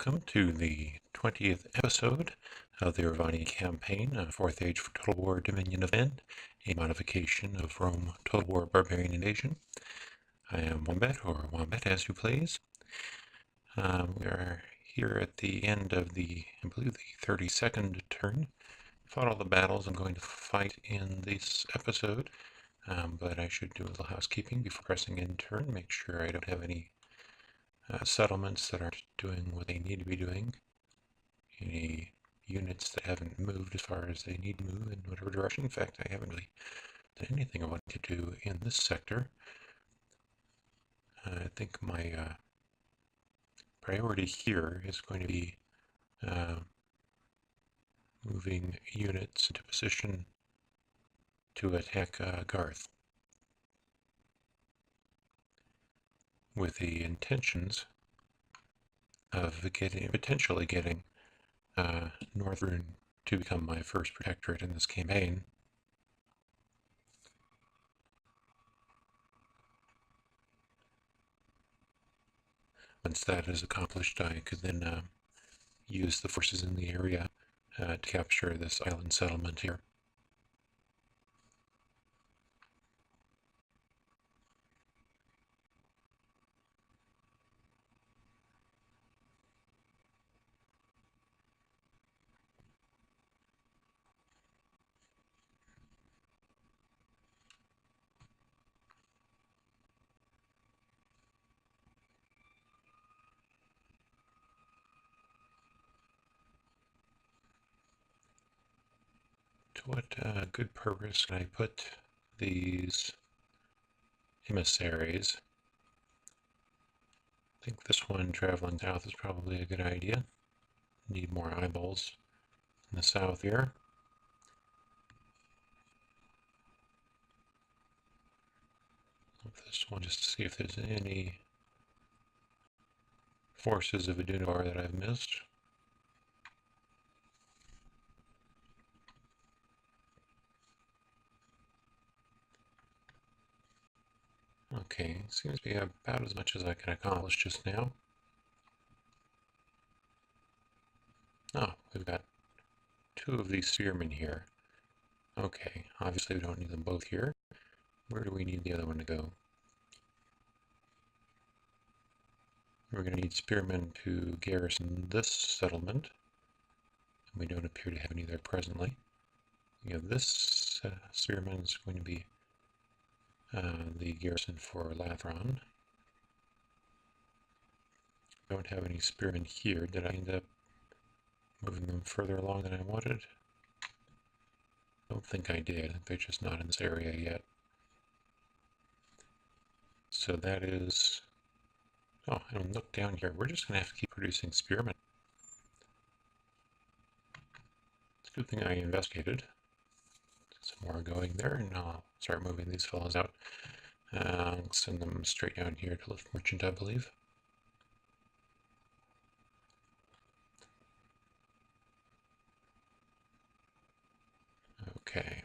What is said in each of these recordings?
Welcome to the 20th episode of the Rhovanion campaign, a 4th Age for Total War Dominion event, a modification of Rome Total War Barbarian Invasion. I am Wombat, or Wombat as you please. We are here at the end of I believe the 32nd turn. Fought all the battles I'm going to fight in this episode, but I should do a little housekeeping before pressing in turn, make sure I don't have any settlements that aren't doing what they need to be doing, any units that haven't moved as far as they need to move in whatever direction. In fact, I haven't really done anything I want to do in this sector. I think my priority here is going to be moving units into position to attack Garth, with the intentions of potentially getting Northern to become my first protectorate in this campaign. Once that is accomplished, I could then use the forces in the area to capture this island settlement here. To what good purpose can I put these emissaries? I think this one traveling south is probably a good idea. Need more eyeballs in the south here. This one just to see if there's any forces of Adunavar that I've missed. Okay, seems to be about as much as I can accomplish just now. Oh, we've got two of these spearmen here. Okay, obviously we don't need them both here. Where do we need the other one to go? We're going to need spearmen to garrison this settlement. We don't appear to have any there presently. We have this spearman is going to be the garrison for Lathron. Don't have any spearmen here. Did I end up moving them further along than I wanted? Don't think I did. They're just not in this area yet. So that is... Oh, and look down here. We're just going to have to keep producing spearmen. It's a good thing I investigated. Some more going there, and I'll start moving these fellows out. I'll send them straight down here to Lift Merchant, I believe. Okay.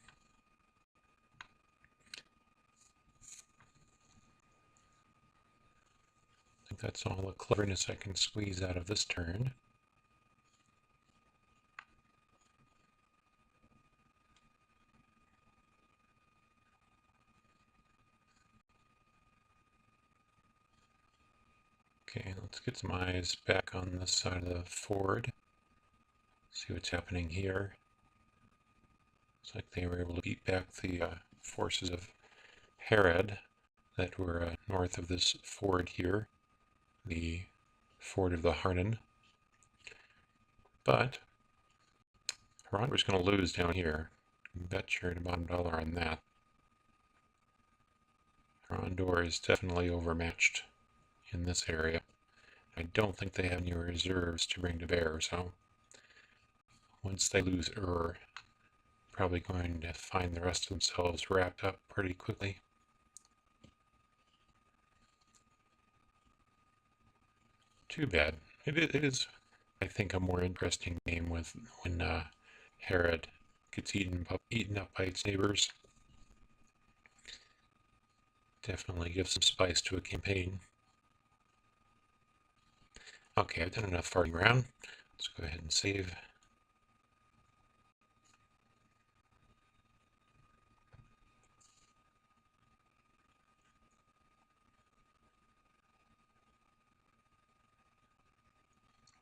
I think that's all the cleverness I can squeeze out of this turn. Okay, let's get some eyes back on this side of the ford. See what's happening here. Looks like they were able to beat back the forces of Herod that were north of this ford here, the ford of the Harnan. But Harandra's going to lose down here. Bet you're about $1 on that. Harandor is definitely overmatched in this area. I don't think they have any reserves to bring to bear, so once they lose probably going to find the rest of themselves wrapped up pretty quickly. Too bad. It is, I think, a more interesting game when Herod gets eaten up by its neighbors. Definitely gives some spice to a campaign. Okay, I've done enough farting around. Let's go ahead and save.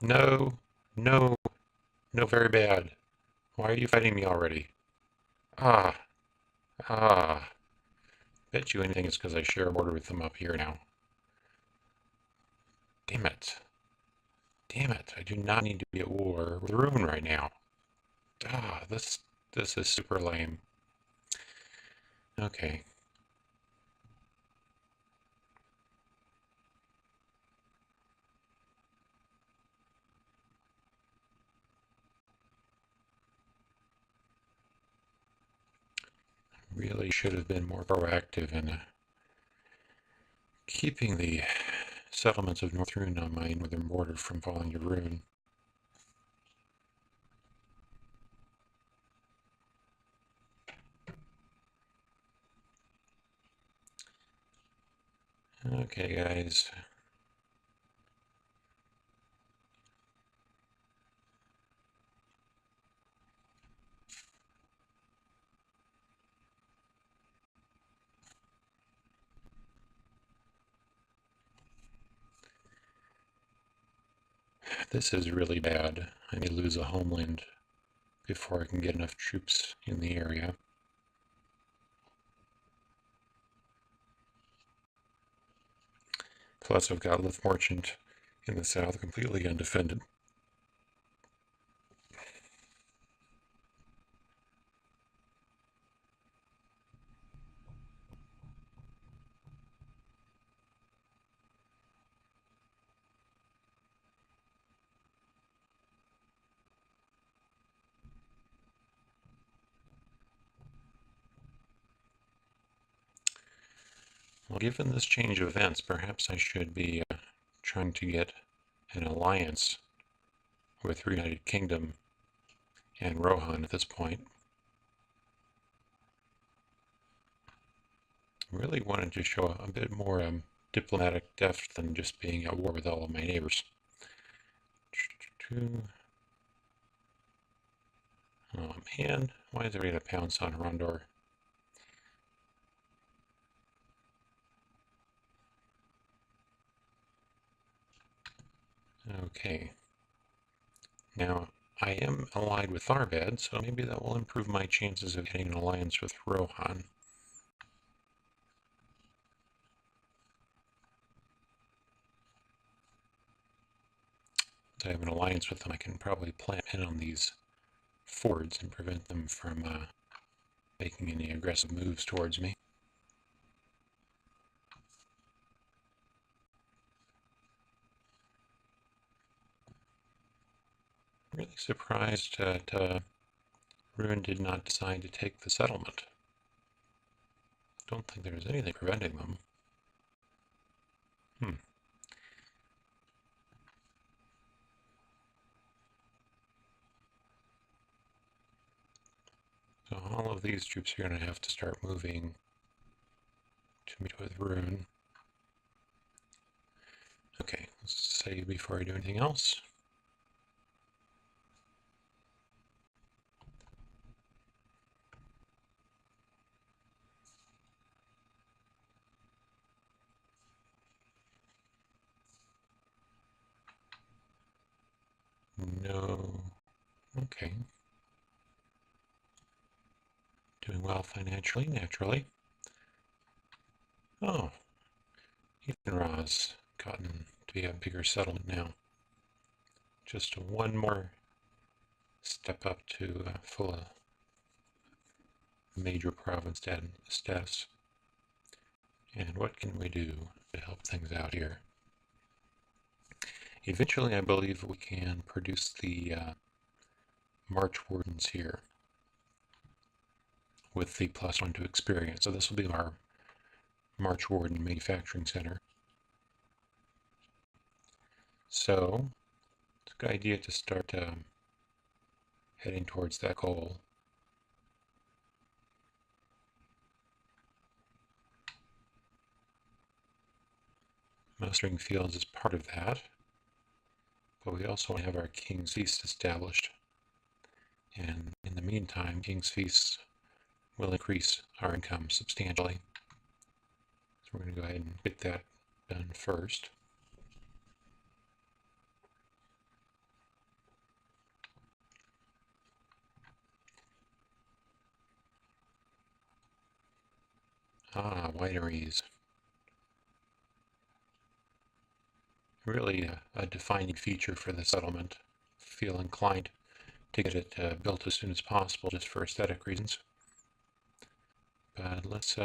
No, no, no, very bad. Why are you fighting me already? Ah, ah. Bet you anything it's because I share a border with them up here now. Damn it. Damn it. I do not need to be at war with Rune right now. Ah, this is super lame. Okay. Really should have been more proactive in keeping the settlements of North Rune on my northern border from falling to ruin. Okay, guys. This is really bad. I may lose a homeland before I can get enough troops in the area. Plus, I've got Lith Merchant in the south completely undefended. Well, given this change of events, perhaps I should be trying to get an alliance with United Kingdom and Rohan at this point. Really wanted to show a bit more diplomatic depth than just being at war with all of my neighbors. Oh man, why is everybody gonna pounce on Rondor? Okay. Now, I am allied with Tharbad, so maybe that will improve my chances of getting an alliance with Rohan. If I have an alliance with them, I can probably plant in on these fords and prevent them from making any aggressive moves towards me. Really surprised that Ruin did not decide to take the settlement. Don't think there's anything preventing them. So all of these troops are going to have to start moving to meet with Rune. Okay, let's save before I do anything else. No. Okay. Doing well financially, naturally. Oh, even Ra's gotten to be a bigger settlement now. Just one more step up to full major province status. And what can we do to help things out here? Eventually, I believe we can produce the March Wardens here with the +1 to experience. So this will be our March Warden Manufacturing Center. So it's a good idea to start heading towards that goal. Mustering fields is part of that. but we also want to have our King's Feast established. And in the meantime, King's Feasts will increase our income substantially. So we're going to go ahead and get that done first. Wineries. Really a defining feature for the settlement. Feel inclined to get it built as soon as possible just for aesthetic reasons. But let's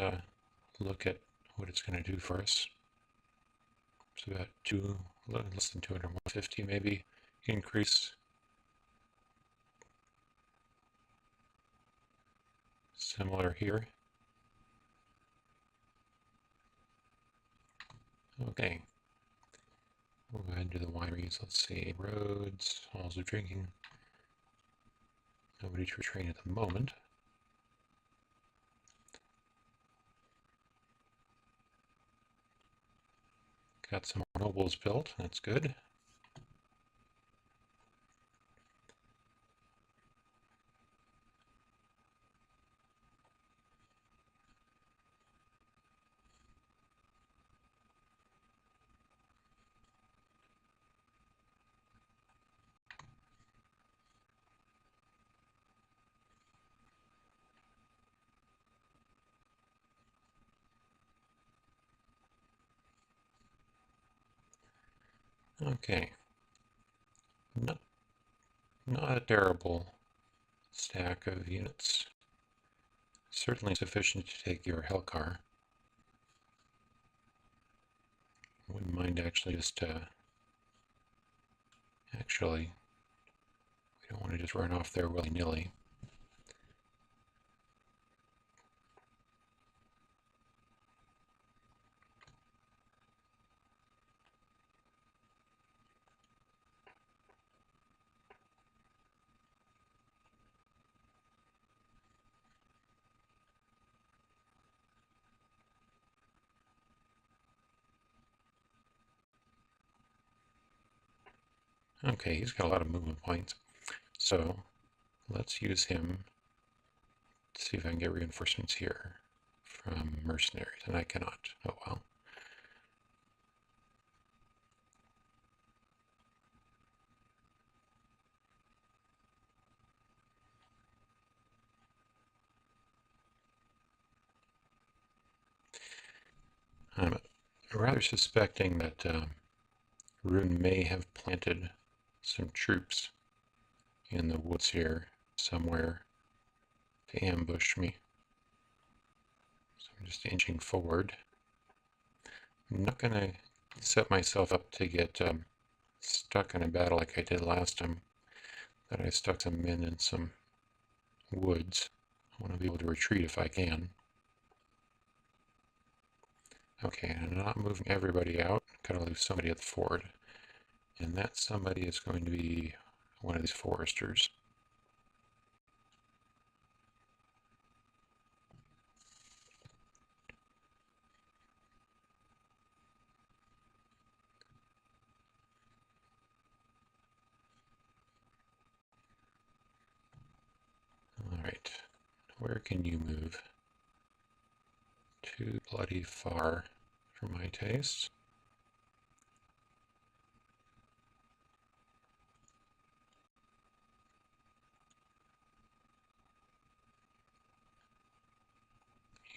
look at what it's going to do for us. It's about less than 200, 150 maybe increase. Similar here. Okay. We'll go ahead and do the wineries. Let's see. Roads, halls of drinking. Nobody to train at the moment. Got some more nobles built. That's good. Okay. Not a terrible stack of units. Certainly sufficient to take your Hellcar. Wouldn't mind actually just actually, we don't want to just run off there willy-nilly. Okay, he's got a lot of movement points. So let's use him to see if I can get reinforcements here from mercenaries, and I cannot. Oh well. I'm rather suspecting that Rune may have planted some troops in the woods here somewhere to ambush me. So I'm just inching forward. I'm not going to set myself up to get stuck in a battle like I did last time, that I stuck some men in some woods. I want to be able to retreat if I can. Okay, I'm not moving everybody out. Gotta leave somebody at the ford. And that somebody is going to be one of these foresters. Alright, where can you move? Too bloody far for my taste.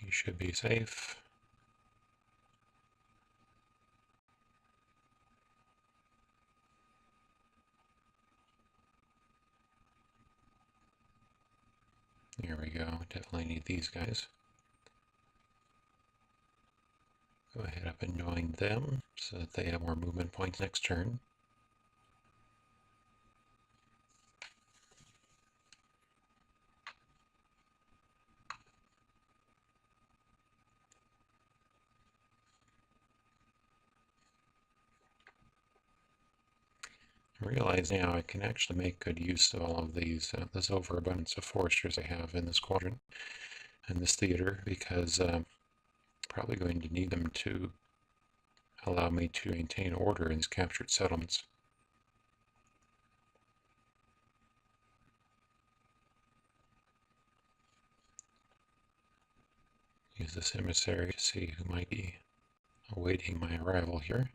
You should be safe. Here we go. Definitely need these guys. Go ahead up and join them so that they have more movement points next turn. I realize now I can actually make good use of all of these, this overabundance of foresters I have in this quadrant and this theater, because I'm probably going to need them to allow me to maintain order in these captured settlements. Use this emissary to see who might be awaiting my arrival here.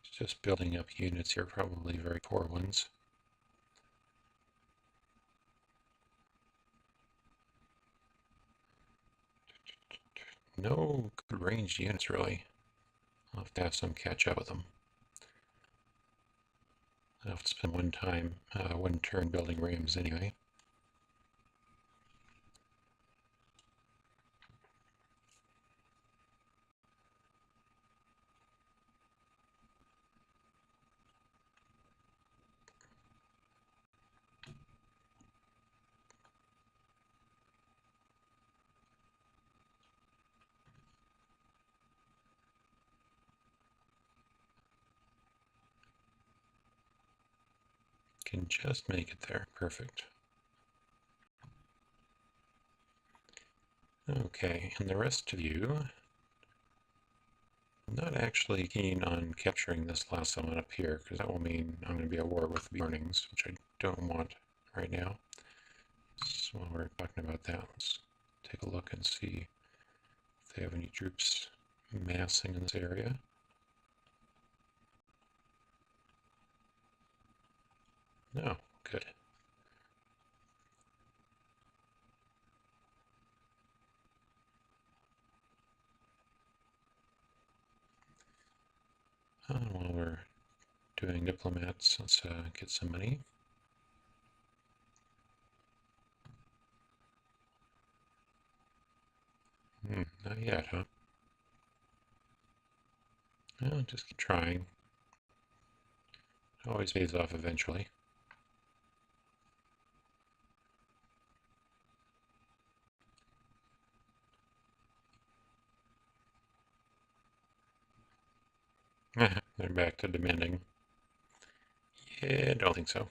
It's just building up units here, probably very poor ones. No good ranged units, really. I'll have to have some catch up with them. I'll have to spend one turn building rams anyway. Can just make it there. Perfect. Okay, and the rest of you, I'm not actually keen on capturing this last settlement up here, because that will mean I'm going to be at war with the Warnings, which I don't want right now. So while we're talking about that, let's take a look and see if they have any troops massing in this area. No, good. While we're doing diplomats, let's get some money. Not yet, huh? Well, just keep trying. It always pays off eventually. They're back to demanding. Yeah, don't think so.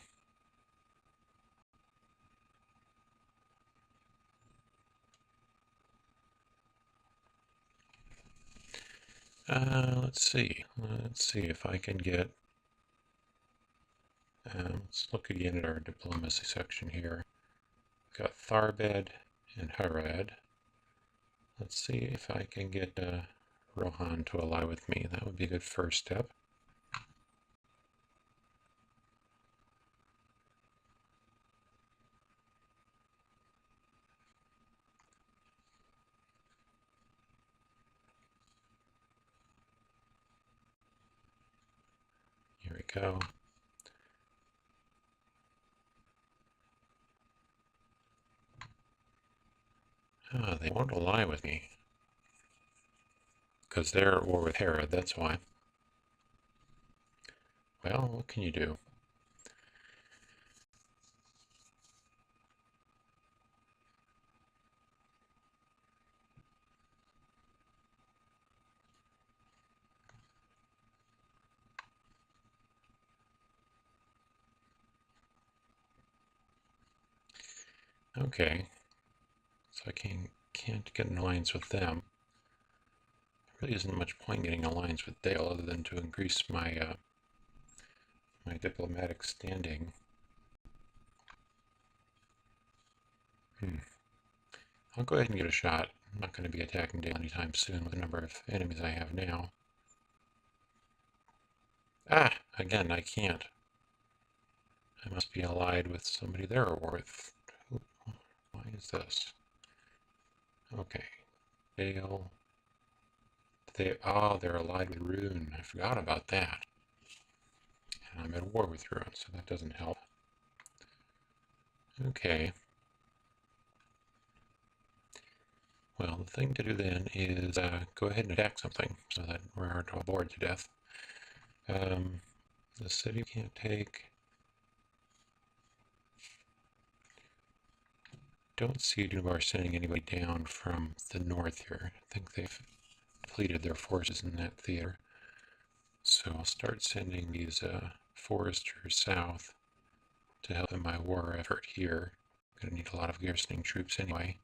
Let's see. Let's see if I can get... let's look again at our diplomacy section here. We've got Tharbad and Harad. Let's see if I can get Rohan to ally with me. That would be a good first step. Here we go. They won't ally with me. Because they're at war with Herod, that's why. Well, what can you do? Okay. So I can't get an alliance with them. There really isn't much point getting an alliance with Dale other than to increase my my diplomatic standing. I'll go ahead and get a shot. I'm not going to be attacking Dale anytime soon with the number of enemies I have now. Again, I can't. I must be allied with somebody they're at war with. Why is this? Okay. Dale. They're allied with Rune. I forgot about that. And I'm at war with Rune, so that doesn't help. Okay. Well, the thing to do then is go ahead and attack something so that we aren't all bored to death. The city can't take. Don't see Dubar sending anybody down from the north here. I think they've depleted their forces in that theater. So I'll start sending these foresters south to help in my war effort here. I'm going to need a lot of garrisoning troops anyway.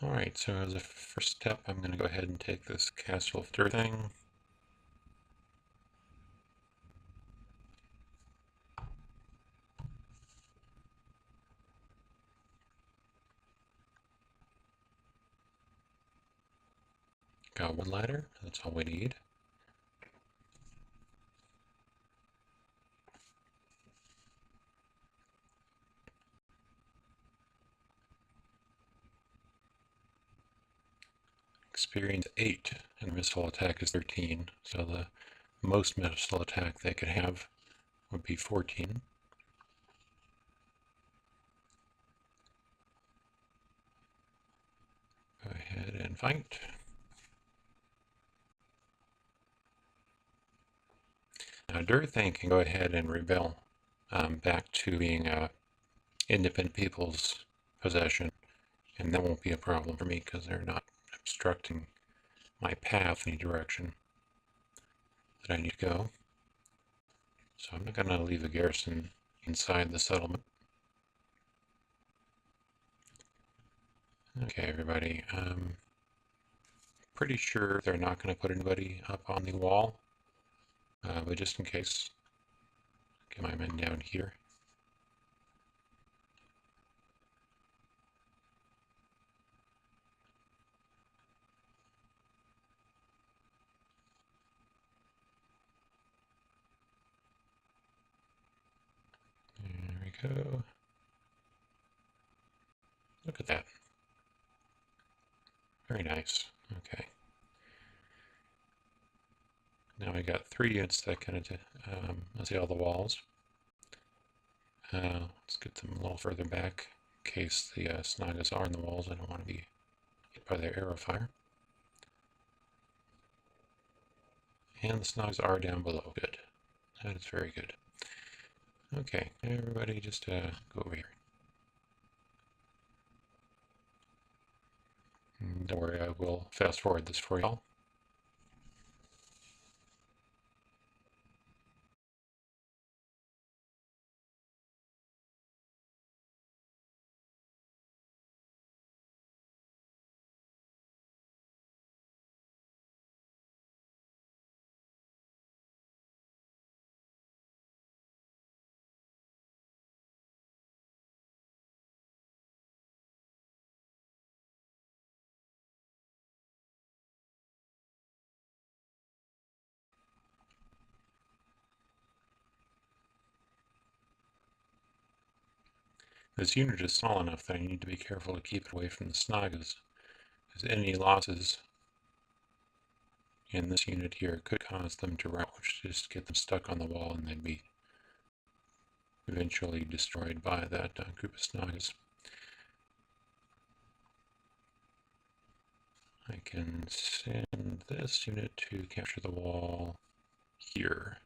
Alright, so as a first step, I'm going to go ahead and take this castle of dirt thing. Got one ladder, that's all we need. Experience 8, and missile attack is 13, so the most missile attack they could have would be 14. Go ahead and fight. Now Dirt Thing can go ahead and rebel back to being independent people's possession, and that won't be a problem for me because they're not obstructing my path any direction that I need to go. So I'm not going to leave a garrison inside the settlement. Okay, everybody. Pretty sure they're not going to put anybody up on the wall, but just in case, get my men down here. There we go. Look at that. Very nice. Okay. Now we got 3 units that kind of, let's see all the walls. Let's get them a little further back in case the Snagas are in the walls. I don't want to be hit by their arrow fire. And the Snagas are down below. Good. That is very good. Okay, everybody just go over here. Don't worry, I will fast forward this for y'all. This unit is small enough that I need to be careful to keep it away from the Snagas, because any losses in this unit here could cause them to rout, which just get them stuck on the wall and they'd be eventually destroyed by that group of Snagas. I can send this unit to capture the wall here.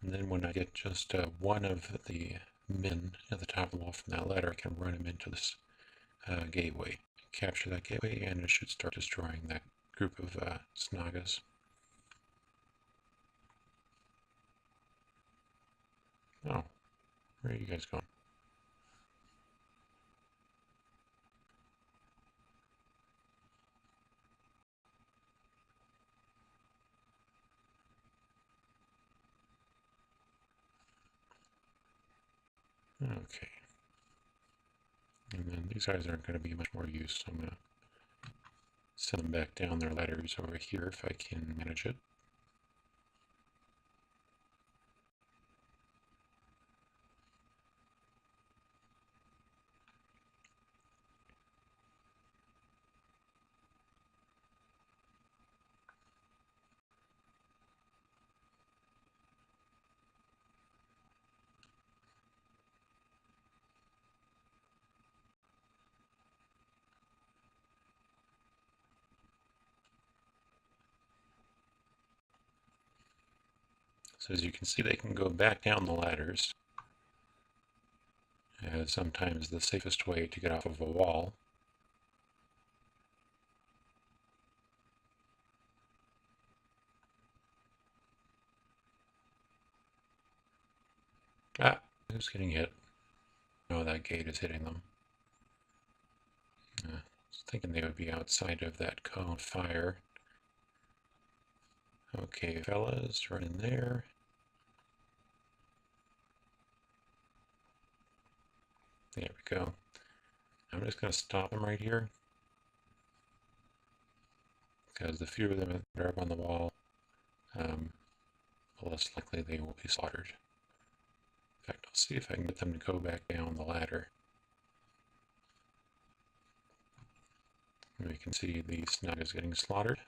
And then when I get just one of the men at the top of the wall from that ladder, I can run him into this gateway. Capture that gateway, and it should start destroying that group of Snagas. Oh, where are you guys going? Okay. And then these guys aren't going to be much more use, so I'm going to send them back down their ladders over here if I can manage it. So as you can see, they can go back down the ladders, as sometimes the safest way to get off of a wall. Ah, who's getting hit? No, that gate is hitting them. I was thinking they would be outside of that cone of fire. Okay, fellas, run in there. There we go. I'm just going to stop them right here, because the fewer of them that are up on the wall, the less likely they will be slaughtered. In fact, I'll see if I can get them to go back down the ladder. And we can see the snug is getting slaughtered,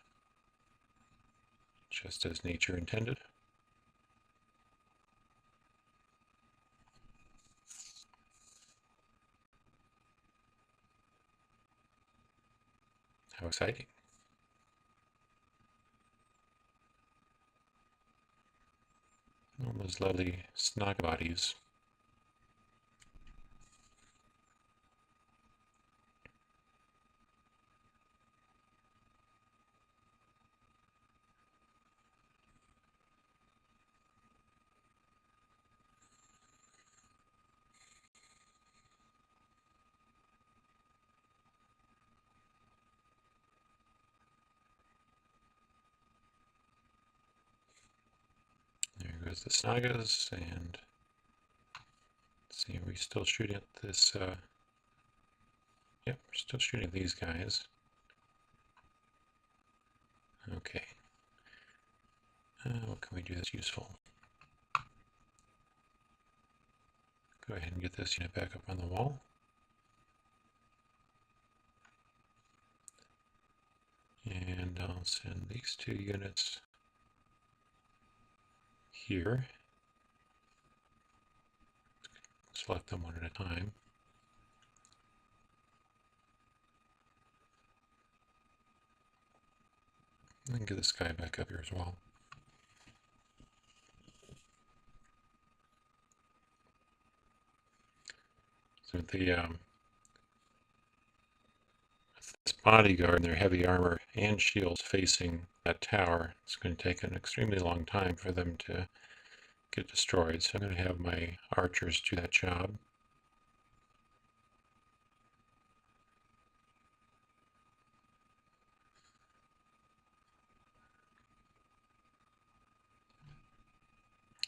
just as nature intended. How exciting. All those lovely snug bodies. There goes the snagas, and let's see, are we still shooting at this? Yep, we're still shooting at these guys. Okay. What can we do that's useful? Go ahead and get this unit back up on the wall. And I'll send these 2 units here. Select them one at a time. And get this guy back up here as well. So this bodyguard and their heavy armor and shields facing that tower, it's going to take an extremely long time for them to get destroyed. So I'm going to have my archers do that job.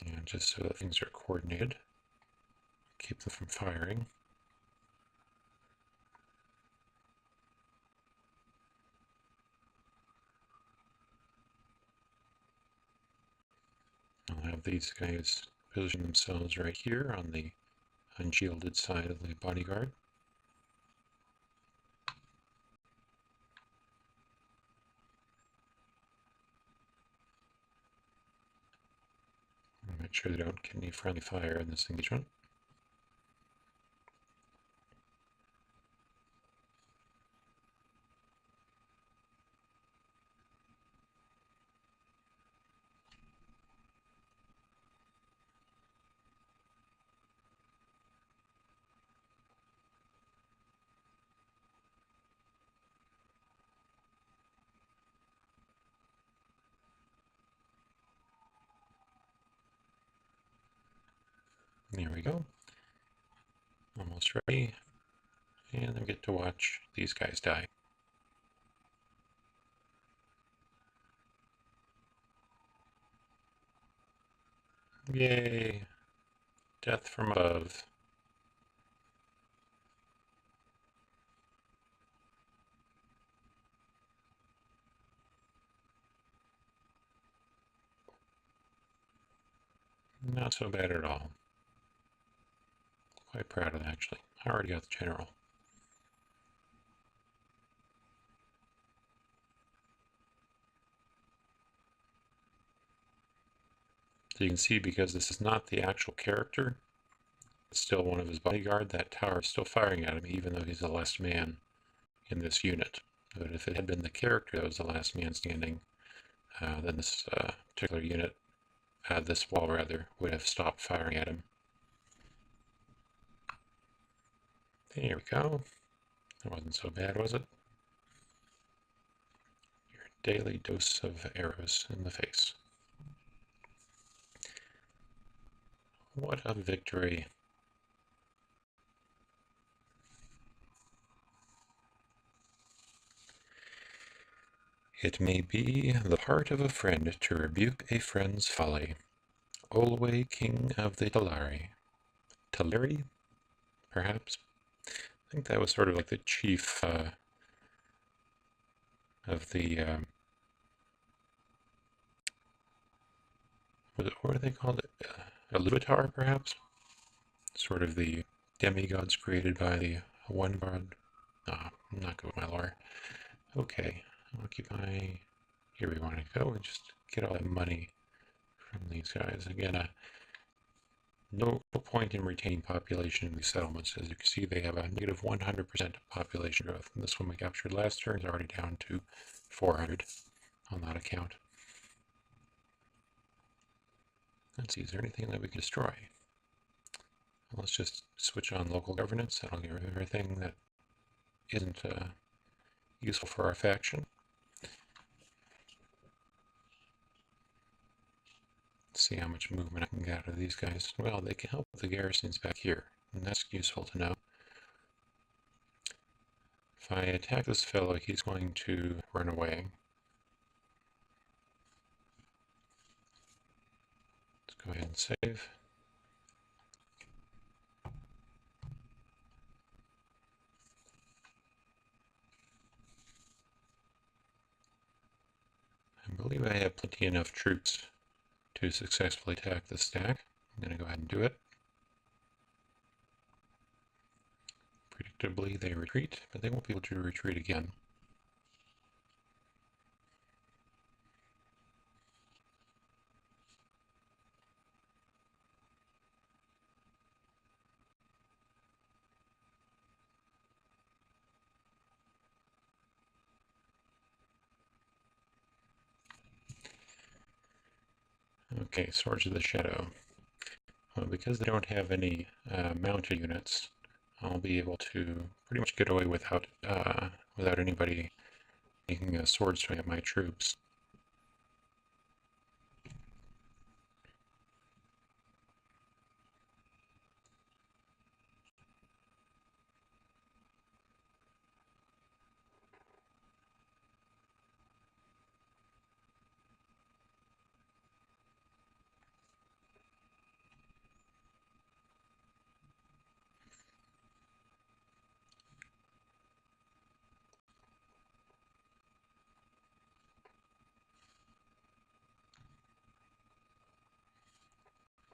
And just so that things are coordinated, keep them from firing. I'll have these guys position themselves right here on the unshielded side of the bodyguard. Make sure they don't get any friendly fire in this engagement. There we go. Almost ready. And then we get to watch these guys die. Yay! Death from above. Not so bad at all. Quite proud of it, actually. I already got the general. So you can see, because this is not the actual character, it's still one of his bodyguard, that tower is still firing at him, even though he's the last man in this unit. But if it had been the character that was the last man standing, then this particular unit, this wall rather, would have stopped firing at him. There we go. That wasn't so bad, was it? Your daily dose of arrows in the face. What a victory. It may be the part of a friend to rebuke a friend's folly. Olwe, king of the Talari. Talari, perhaps? I think that was sort of like the chief of the, what are they called? Iluvatar, perhaps? Sort of the demigods created by the one god. Ah, I'm not good with my lore. Okay, occupy. Here we want to go and just get all that money from these guys. Again, no point in retaining population in these settlements. As you can see, they have a negative 100% population growth. And this one we captured last turn is already down to 400 on that account. Let's see, is there anything that we can destroy? Let's just switch on local governance. That'll get rid of everything that isn't useful for our faction. Let's see how much movement I can get out of these guys. Well, they can help with the garrisons back here, and that's useful to know. If I attack this fellow, he's going to run away. Let's go ahead and save. I believe I have plenty enough troops to successfully attack the stack. I'm going to go ahead and do it. Predictably, they retreat, but they won't be able to retreat again. Okay, Swords of the Shadow. Well, because they don't have any mounted units, I'll be able to pretty much get away without anybody making a sword swing at my troops.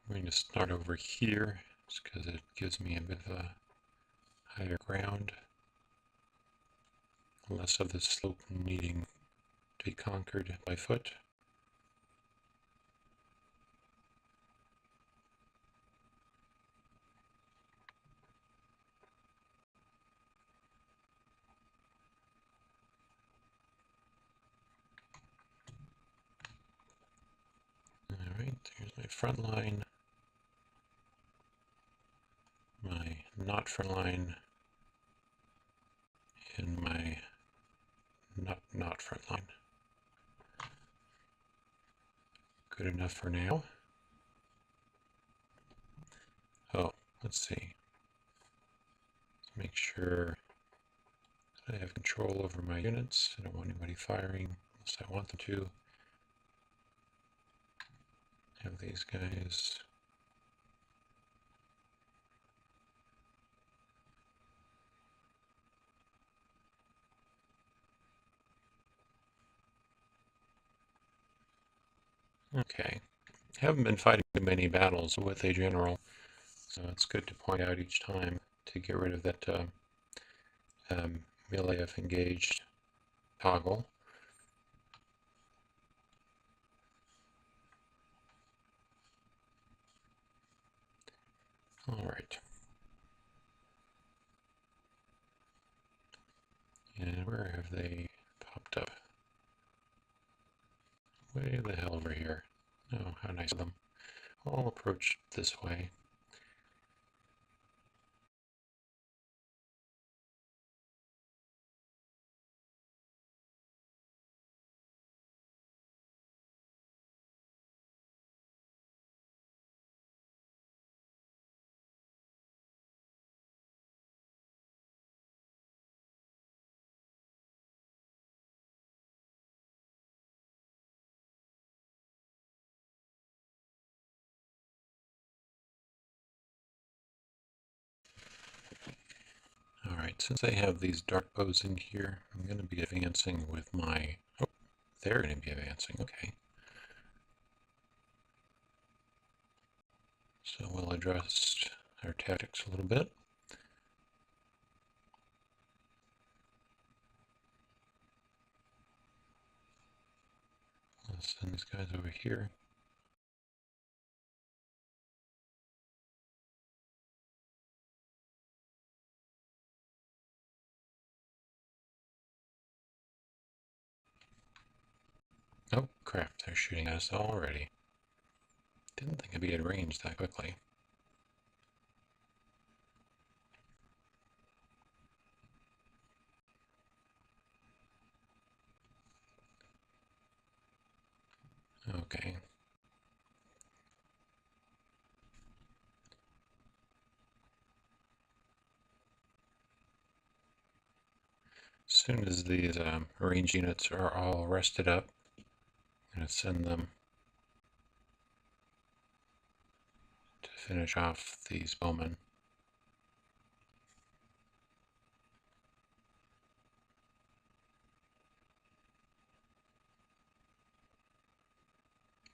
I'm going to start over here, just because it gives me a bit of a higher ground. Less of the slope needing to be conquered by foot. Alright, there's my front line. My not front line. And my not front line. Good enough for now. Oh, let's see. Let's make sure that I have control over my units. I don't want anybody firing unless I want them to. Have these guys. Okay. Haven't been fighting too many battles with a general, so it's good to point out each time to get rid of that melee if engaged toggle. Alright. And where have they popped up? Way the hell over here. Oh, how nice of them. I'll approach this way. since I have these dart bows in here, I'm going to be advancing with my... Oh, they're going to be advancing, okay. So we'll adjust our tactics a little bit. Let's send these guys over here. Oh, crap, they're shooting at us already. Didn't think I'd be at range that quickly. Okay. As soon as these range units are all rested up, I'm going to send them to finish off these bowmen.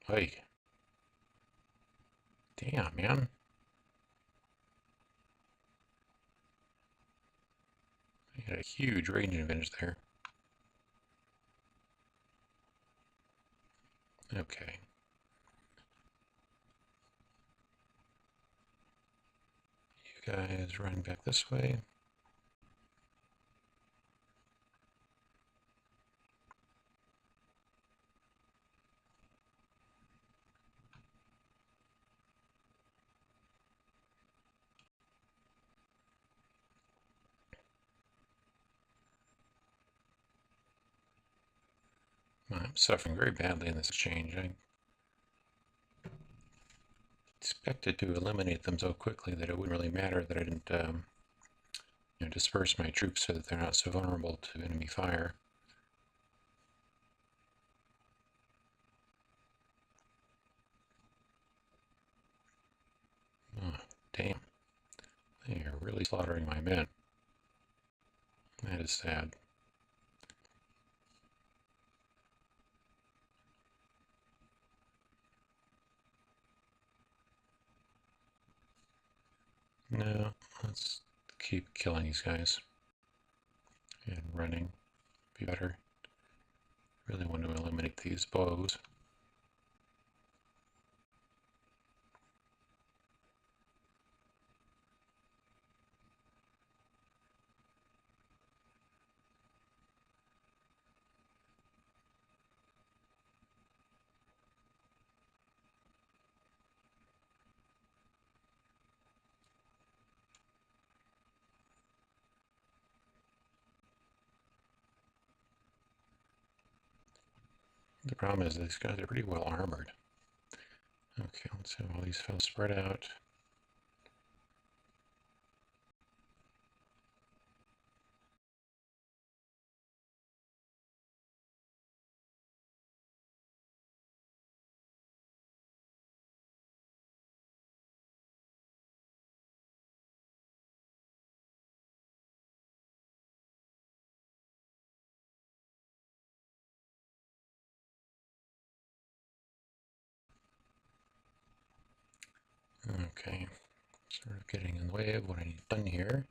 Hey. Damn, man. I got a huge range advantage there. Okay. You guys run back this way. I'm suffering very badly in this exchange. I expected to eliminate them so quickly that it wouldn't really matter that I didn't disperse my troops so that they're not so vulnerable to enemy fire. Oh, damn. They are really slaughtering my men. That is sad. No, let's keep killing these guys. And running. Be better. Really want to eliminate these bows. The problem is these guys are pretty well armored. Okay, let's have all these fellas spread out. Okay, sort of getting in the way of what I need done here.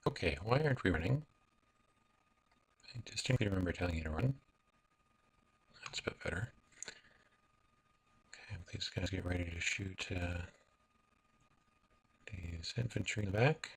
Okay, why aren't we running? I distinctly remember telling you to run. That's a bit better. Okay, these guys get ready to shoot these infantry in the back.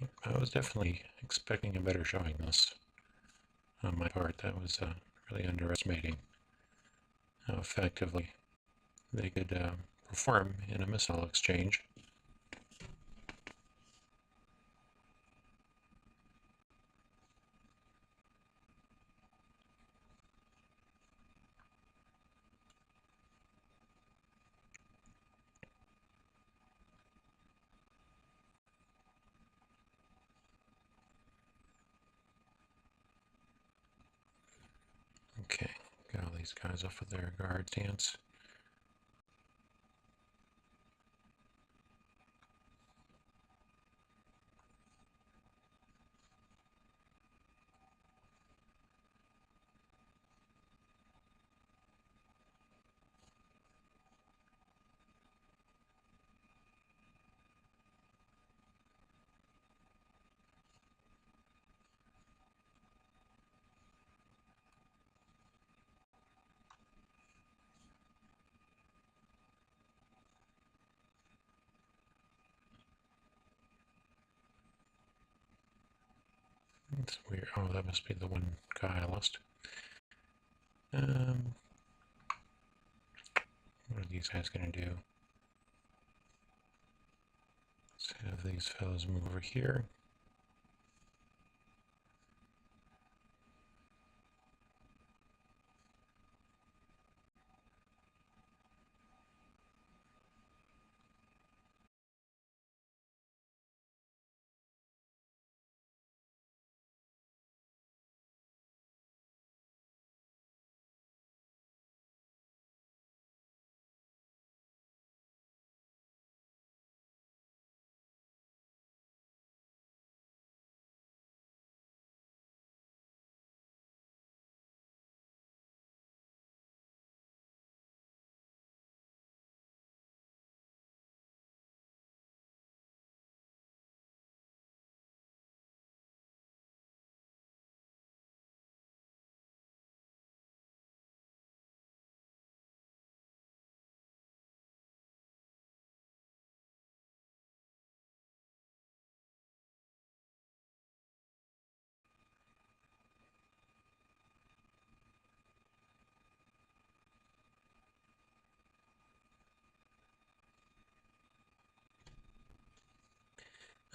I was definitely expecting a better showing this on my part. That was really underestimating how effectively they could perform in a missile exchange. Okay, got all these guys off of their guard stance. It's weird. Oh, that must be the one guy I lost. What are these guys going to do? Let's have these fellows move over here.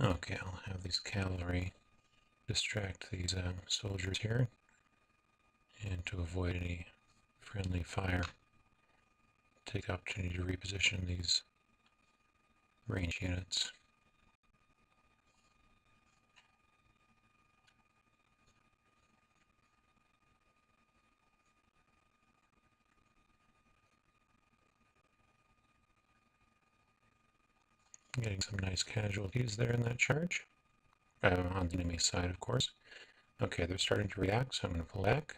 Okay, I'll have these cavalry distract these soldiers here, and to avoid any friendly fire, take the opportunity to reposition these range units. Getting some nice casualties there in that charge, on the enemy side, of course. Okay, they're starting to react, so I'm going to pull back.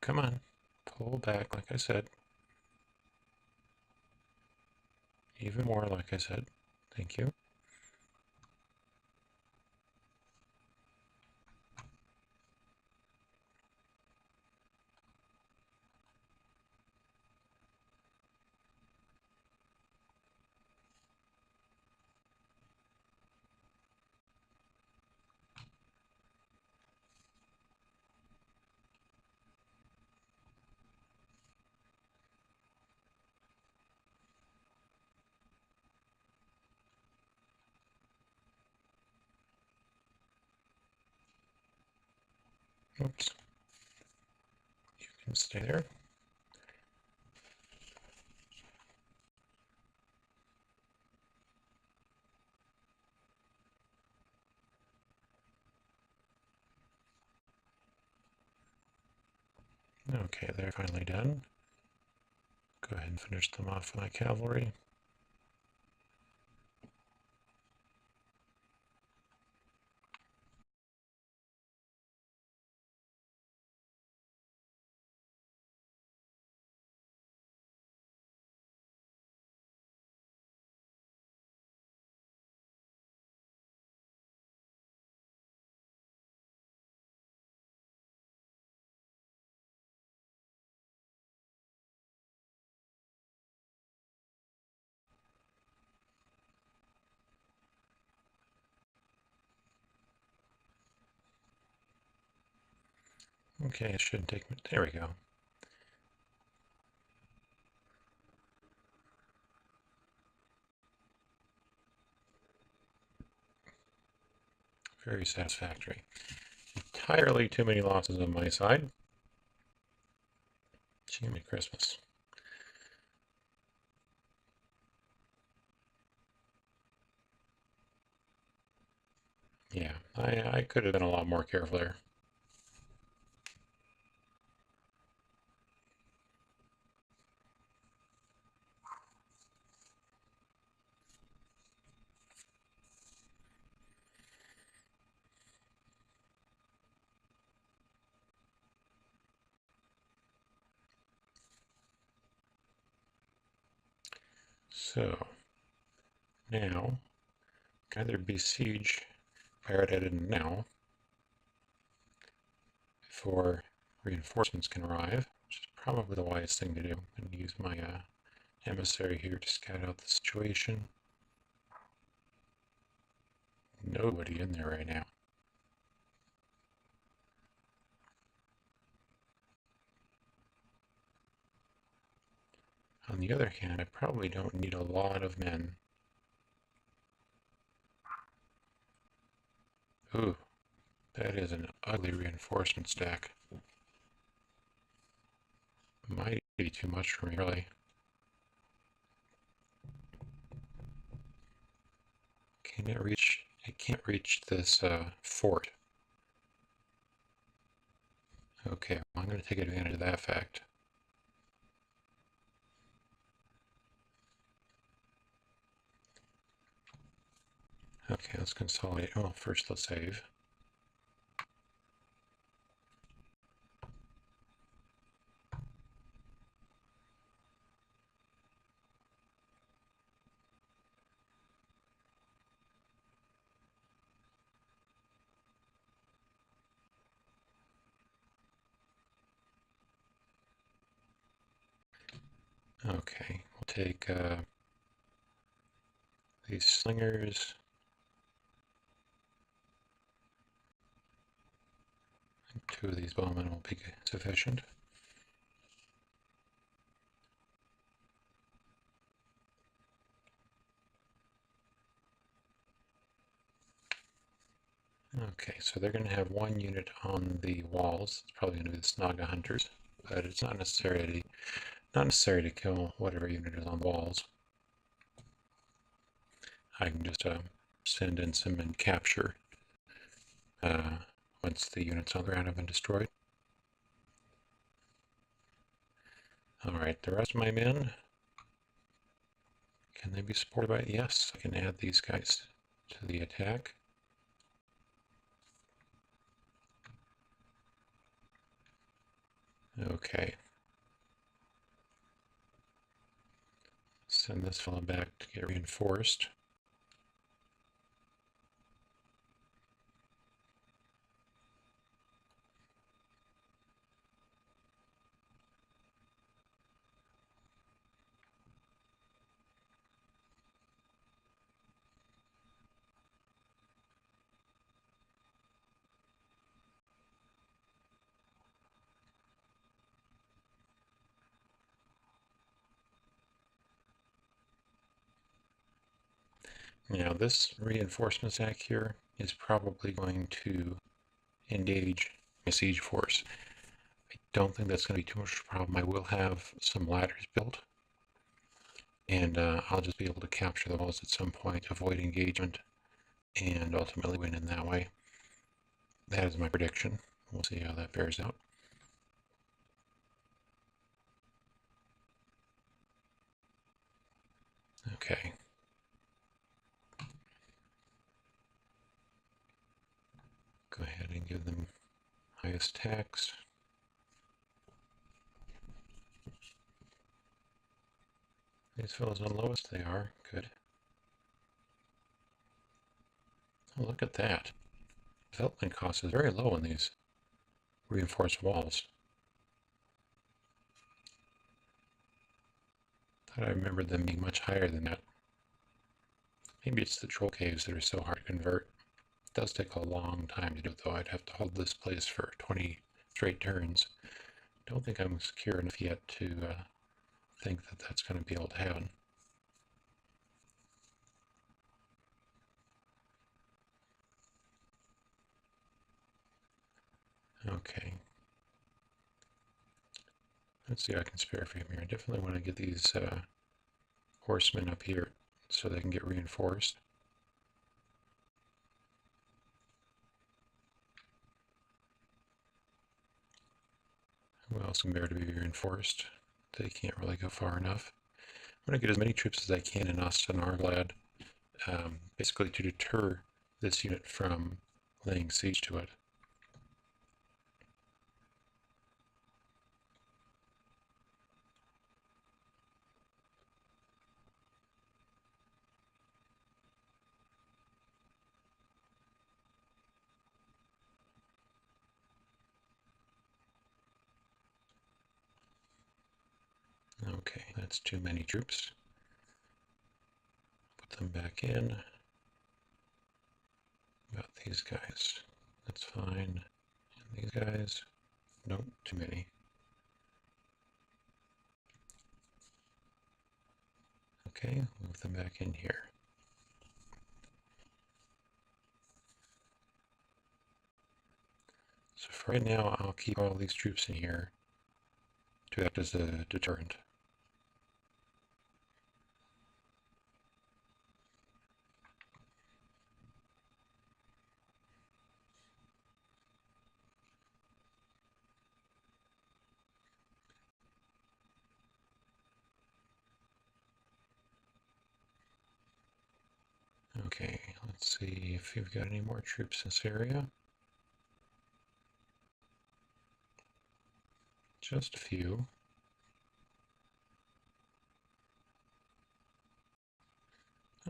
Come on, pull back, like I said. Even more, like I said. Thank you. Oops. You can stay there. Okay, they're finally done. Go ahead and finish them off with my cavalry. Okay, it shouldn't take me. There we go. Very satisfactory. Entirely too many losses on my side. Jiminy Christmas. Yeah, I could have been a lot more careful there. So, now, can either besiege fire it in now before reinforcements can arrive, which is probably the wisest thing to do. I'm going to use my emissary here to scout out the situation. Nobody in there right now. On the other hand, I probably don't need a lot of men. Ooh, that is an ugly reinforcement stack. Might be too much for me, really. It can't reach this fort. Okay, well, I'm going to take advantage of that fact. Okay, let's consolidate. Oh, first let's save. Okay, we'll take these slingers. Two of these bowmen will be sufficient. Okay, so they're going to have one unit on the walls. It's probably going to be the Snaga Hunters, but it's not necessary to kill whatever unit is on the walls. I can just send in some and capture once the units on the ground have been destroyed. Alright, the rest of my men, can they be supported by it? Yes, I can add these guys to the attack. Okay. Send this fellow back to get reinforced. Now this reinforcement attack here is probably going to engage my siege force. I don't think that's going to be too much of a problem. I will have some ladders built, and I'll just be able to capture the walls at some point, avoid engagement, and ultimately win in that way. That is my prediction. We'll see how that bears out. Okay. Go ahead and give them highest tax. These fellows on lowest, they are. Good. Oh, look at that. Development cost is very low on these reinforced walls. Thought I remembered them being much higher than that. Maybe it's the troll caves that are so hard to convert. It does take a long time to do it, though. I'd have to hold this place for 23 straight turns. Don't think I'm secure enough yet to think that that's going to be able to happen. Okay. Let's see what I can spare from here. I definitely want to get these horsemen up here so they can get reinforced. Who else can bear to be reinforced? They can't really go far enough. I'm going to get as many troops as I can in Tharbad, basically to deter this unit from laying siege to it. Okay, that's too many troops. Put them back in. About these guys. That's fine. And these guys. Nope, too many. Okay, move them back in here. So for right now, I'll keep all these troops in here to act as a deterrent. Okay, let's see if we've got any more troops in this area. Just a few.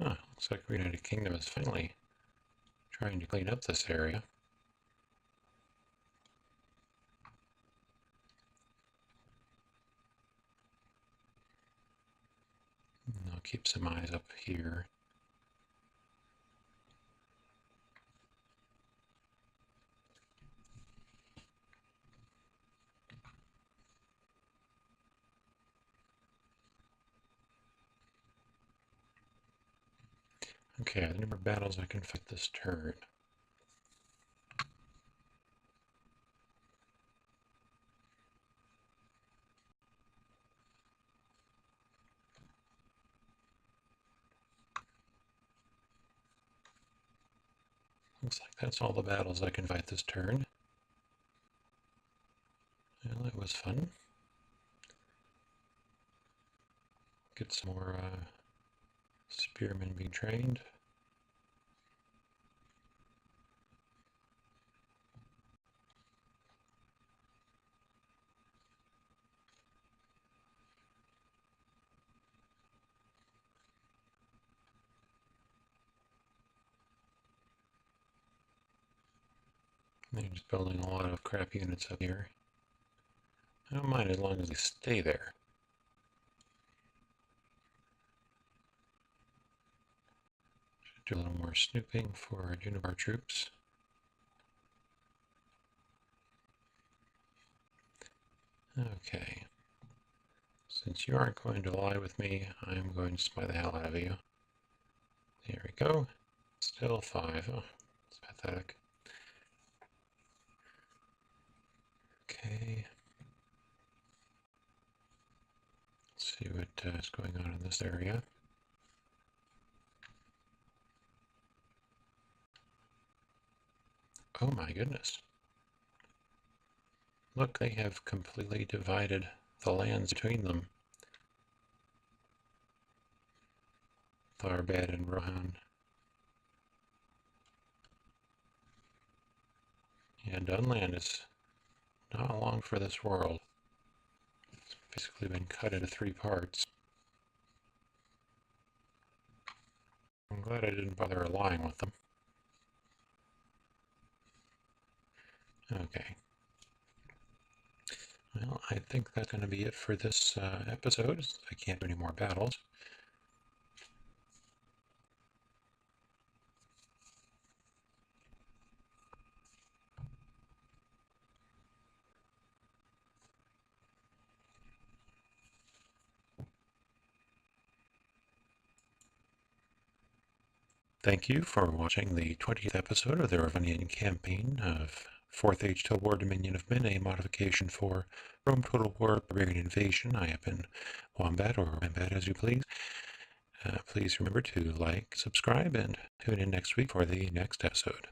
Ah, looks like the United Kingdom is finally trying to clean up this area. And I'll keep some eyes up here. Okay, the number of battles I can fight this turn. Looks like that's all the battles I can fight this turn. Well, that was fun. Get some more spearmen being trained. They're just building a lot of crap units up here. I don't mind as long as they stay there. Should do a little more snooping for Juniper troops. Okay. Since you aren't going to lie with me, I'm going to spy the hell out of you. There we go. Still 5. Oh, it's pathetic. Okay. Let's see what is going on in this area. Oh my goodness. Look, they have completely divided the lands between them. Tharbad and Rhovanion. And Dunland is not long for this world. It's basically been cut into 3 parts. I'm glad I didn't bother allying with them. Okay. Well, I think that's going to be it for this episode. I can't do any more battles. Thank you for watching the 20th episode of the Rhovanion campaign of 4th Age Total War Dominion of Men, a modification for Rome Total War Barbarian Invasion. I have been Wombat, or Wombat as you please. Please remember to like, subscribe, and tune in next week for the next episode.